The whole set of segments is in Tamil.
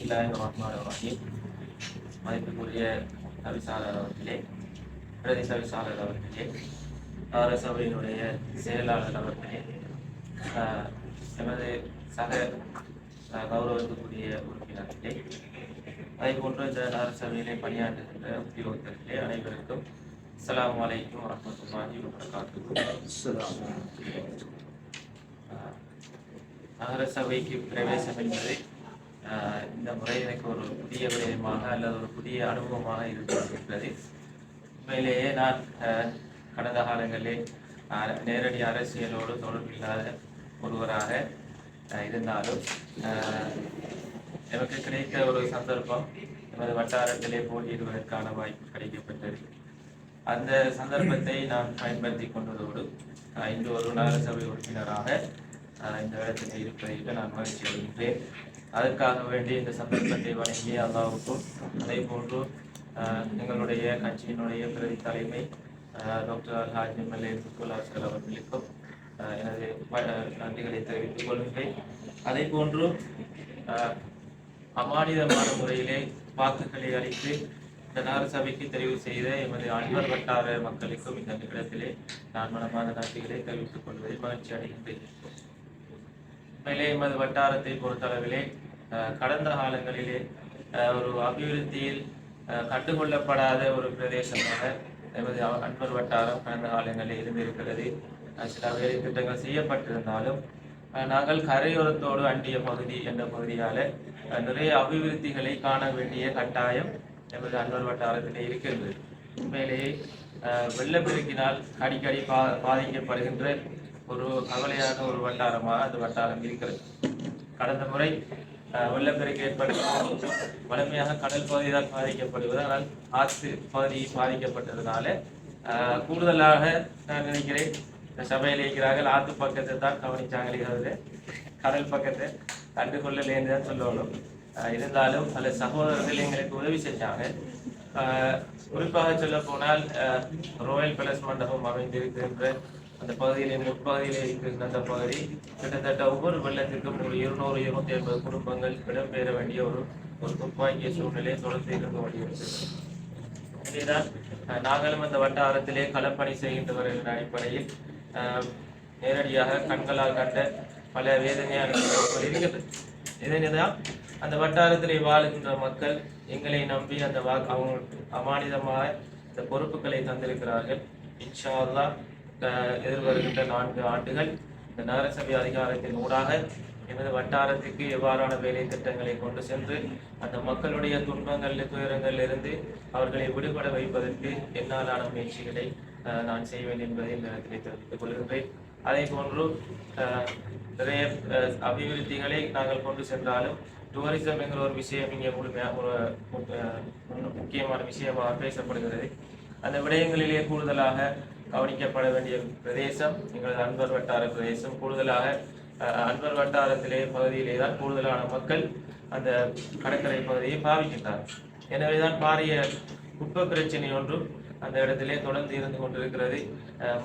பிஸ்மில்லாஹிர்ரஹ்மானிர்ரஹீம். மதிப்புக்குரிய தவிசாளர் அவர்களே, பிரதி தவிசாளர் அவர்களே, சபையினுடைய செயலாளர் அவர்களே, எமது சக கௌரவத்துக்குரிய உறுப்பினர்களே, அதே போன்று இந்த சபையிலே பணியாற்றுகின்ற உத்தியோகத்தர்களே அனைவருக்கும் அஸ்ஸலாமு அலைக்கும் வரஹ்மத்துல்லாஹி வபரகாத்துஹு. நகர சபைக்கு பிரவேசம் என்பது இந்த முறை எனக்கு ஒரு புதிய விடயமாக அல்லது ஒரு புதிய அனுபவமாக இருக்கின்றது. உண்மையிலேயே நான் கடந்த காலங்களிலே நேரடி அரசியலோடு தொடர்பில்லாத ஒருவராக இருந்தாலும் எனக்கு கிடைத்த ஒரு சந்தர்ப்பம் எமது வட்டாரத்திலே போட்டியிடுவதற்கான வாய்ப்பு கிடைக்கப்பட்டது. அந்த சந்தர்ப்பத்தை நான் பயன்படுத்தி கொண்டதோடு இன்று ஒரு நகரசபை உறுப்பினராக இந்த இடத்தில் இருப்பதில் நான் மகிழ்ச்சி அடைகின்றேன். அதற்காக வேண்டி இந்த சந்தர்ப்பத்தை வழங்கிய அல்லாவுக்கும் அதே போன்று எங்களுடைய கட்சியினுடைய பிரதி தலைமை டாக்டர் அல்ஹாஜ் எம்எல்ஏ சுக்குல்லாசர் அவர்களுக்கும் எனது நன்றிகளை தெரிவித்துக் கொள்கின்றேன். அதே போன்று அமானிதமான முறையிலே வாக்குகளை அளித்து இந்த நகரசபைக்கு தெரிவு செய்த எமது அன்பர் வட்டார மக்களுக்கும் இந்த நிகழ்ச்சியிலே நான் மனமான நன்றிகளை தெரிவித்துக் கொள்வதில் மகிழ்ச்சி அடைகின்றேன். உண்மையிலே எமது வட்டாரத்தை பொறுத்தளவிலே கடந்த காலங்களிலே ஒரு அபிவிருத்தியில் கண்டுகொள்ளப்படாத ஒரு பிரதேசமாக எமது அன்பர் வட்டாரம் கடந்த காலங்களில் இருந்திருக்கிறது. சில வேலை திட்டங்கள் செய்யப்பட்டிருந்தாலும் நாங்கள் கரையோரத்தோடு அண்டிய பகுதி என்ற பகுதியால் நிறைய அபிவிருத்திகளை காண வேண்டிய கட்டாயம் எமது அன்பர் வட்டாரத்திலே இருக்கின்றது. உண்மையிலேயே வெள்ளப்பெருக்கினால் அடிக்கடி பாதிக்கப்படுகின்ற ஒரு கவலையான ஒரு வட்டாரமாக அந்த வட்டாரம் இருக்கிறது. கடந்த முறை வெள்ளப்பெருக்கு ஏற்படுத்த வலிமையாக கடல் பகுதியால் பாதிக்கப்படுவது, ஆனால் ஆற்று பகுதி பாதிக்கப்பட்டதுனால கூடுதலாக நான் நினைக்கிறேன் இந்த சபையில் இருக்கிறார்கள் ஆற்று பக்கத்தை தான் கவனிச்சாங்க, கடல் பக்கத்தை கண்டுகொள்ளலேன்னு தான் சொல்லணும். இருந்தாலும் பல சகோதரர்கள் எங்களுக்கு உதவி செஞ்சாங்க. குறிப்பாக சொல்ல போனால் ரோயல் பேலஸ் மண்டபம் அமைந்திருக்கின்ற அந்த பகுதியிலே முற்பகுதியிலே இருக்கின்ற அந்த பகுதி கிட்டத்தட்ட ஒவ்வொரு வெள்ளத்திற்கும் ஒரு 200-250 குடும்பங்கள் இடம்பெயர வேண்டிய ஒரு துப்பாக்கிய சூழ்நிலையை தொடர்ந்து இருக்க வேண்டியிருக்கிறது. இதேதான் நாங்களும் அந்த வட்டாரத்திலே களப்பணி செய்கின்றவர்களின் அடிப்படையில் நேரடியாக கண்களால் கண்ட பல வேதனையான இருக்கிறது. இதனைதான் அந்த வட்டாரத்திலே வாழுகின்ற மக்கள் எங்களை நம்பி அந்த அவங்க அமானிதமாக இந்த பொறுப்புகளை தந்திருக்கிறார்கள். இன்ஷா அல்லாஹ் எதிர்வருகின்ற 4 ஆண்டுகள் இந்த நகரசபை அதிகாரத்தின் ஊடாக எமது வட்டாரத்துக்கு எவ்வாறான வேலை திட்டங்களை கொண்டு சென்று அந்த மக்களுடைய துன்பங்கள் துயரங்கள் இருந்து அவர்களை விடுபட வைப்பதற்கு என்னாலான முயற்சிகளை நான் செய்வேன் என்பதை இந்த நேரத்தில் தெரிவித்துக் கொள்கின்றேன். அதே போன்று நிறைய அபிவிருத்திகளை நாங்கள் கொண்டு சென்றாலும் டூரிசம் என்கிற ஒரு விஷயம் இங்கே முக்கியமான விஷயமாக பேசப்படுகிறது. அந்த விடயங்களிலே கூடுதலாக கவனிக்கப்பட வேண்டிய பிரதேசம் எங்களது அன்பர் வட்டார பிரதேசம். கூடுதலாக அன்பர் வட்டாரத்திலே பகுதியிலே தான் கூடுதலான மக்கள் அந்த கடற்கரை பகுதியை பாவிக்கின்றார்கள். எனவேதான் பாரிய குப்ப பிரச்சனை ஒன்றும் அந்த இடத்திலே தொடர்ந்து இருந்து கொண்டிருக்கிறது.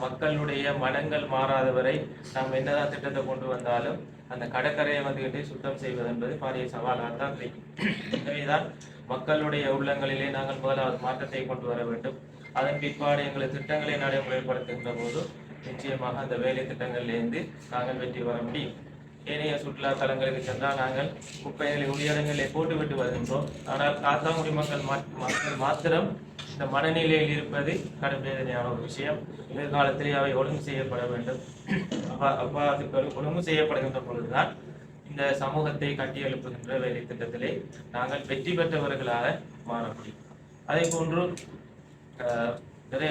மக்களுடைய மனங்கள் மாறாதவரை நாம் என்னதான் திட்டத்தை கொண்டு வந்தாலும் அந்த கடற்கரையை வந்துகிட்டு சுத்தம் செய்வது என்பது பாரிய சவாலாக தான் கிடைக்கும். எனவேதான் மக்களுடைய உள்ளங்களிலே நாங்கள் முதலாவது மாற்றத்தை கொண்டு வர வேண்டும். அதன் பிற்பாடு எங்களது திட்டங்களை நடைமுறைப்படுத்துகின்ற போது நிச்சயமாக அந்த வேலை திட்டங்களிலிருந்து நாங்கள் வெற்றி பெற முடியும். ஏனைய சுற்றுலா தலங்களுக்கு சென்றால் நாங்கள் குப்பைகளை உயரங்களை போட்டுவிட்டு வருகின்றோம். ஆனால் காத்தாங்குடி மக்கள் மாத்திரம் இந்த மனநிலையில் இருப்பது கடும் வேதனையான ஒரு விஷயம். எதிர்காலத்திலே அவை ஒழுங்கு செய்யப்பட வேண்டும். அவ்வாறு ஒழுங்கு செய்யப்படுகின்ற பொழுதுதான் இந்த சமூகத்தை கட்டி எழுப்புகின்ற வேலை திட்டத்திலே நாங்கள் வெற்றி பெற்றவர்களாக மாற முடியும். அதே போன்று நிறைய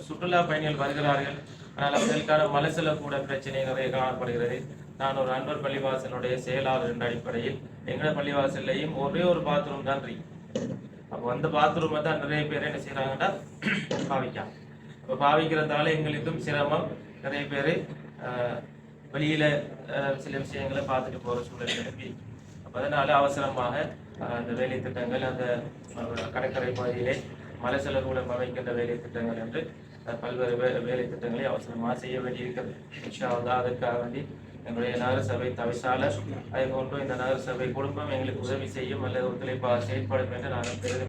சுற்றுலா பயணிகள் வருகிறார்கள், ஆனால் அவர்களுக்கான மலசல கூட பிரச்சனை நிறைய காணப்படுகிறது. நான் ஒரு அன்பர் பள்ளிவாசலுடைய செயலாளர் என்ற அடிப்படையில் எங்களோட பள்ளிவாசல்லையும் ஒரே ஒரு பாத்ரூம் தான் இருக்கு. அப்போ அந்த பாத்ரூமை தான் நிறைய பேர் என்ன செய்யறாங்கன்னா பாவிக்காங்க. இப்போ பாவிக்கிறதால எங்களுக்கும் சிரமம். நிறைய பேர் வெளியில சில விஷயங்களை பார்த்துட்டு போற சூழல் இருக்கு. அப்போ அதனால அவசரமாக அந்த வேலை திட்டங்கள் அந்த கடற்கரை பகுதியிலே மலசல கூட அமைக்கின்ற வேலை திட்டங்கள் என்று பல்வேறு வேலை திட்டங்களை அவசரமாக செய்ய வேண்டியிருக்கிறது. இன்ஷா அல்லாஹ் அதற்காக வேண்டி எங்களுடைய நகர சபை தவிசாளர், அதே போன்று இந்த நகர சபை குடும்பம் எங்களுக்கு உதவி செய்யும் அல்லது ஒத்துழைப்பாக செயல்படும் என்று நாங்கள் பெரிதும்